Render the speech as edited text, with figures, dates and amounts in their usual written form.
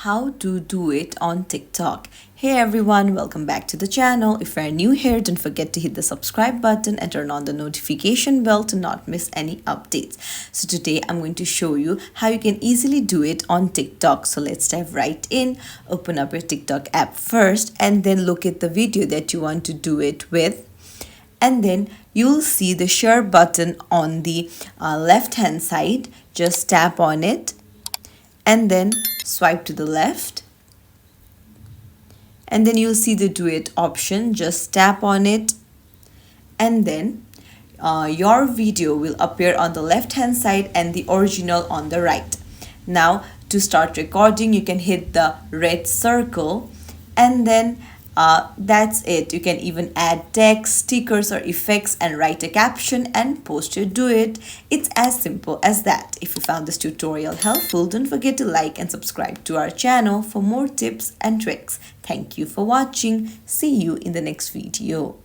how to do it on TikTok. Hey everyone, welcome back to the channel. If you're new here, don't forget to hit the subscribe button and turn on the notification bell to not miss any updates. So today I'm going to show you how you can easily do it on TikTok. So let's dive right in. Open up your TikTok app first and then look at the video that you want to do it with. And then you'll see the share button on the left hand side. Just tap on it and then swipe to the left, and then you'll see the duet option. Just tap on it and then your video will appear on the left hand side and the original on the right. Now to start recording, you can hit the red circle and then that's it. You can even add text, stickers or effects and write a caption and post your duet. It's as simple as that. If you found this tutorial helpful, don't forget to like and subscribe to our channel for more tips and tricks. Thank you for watching. See you in the next video.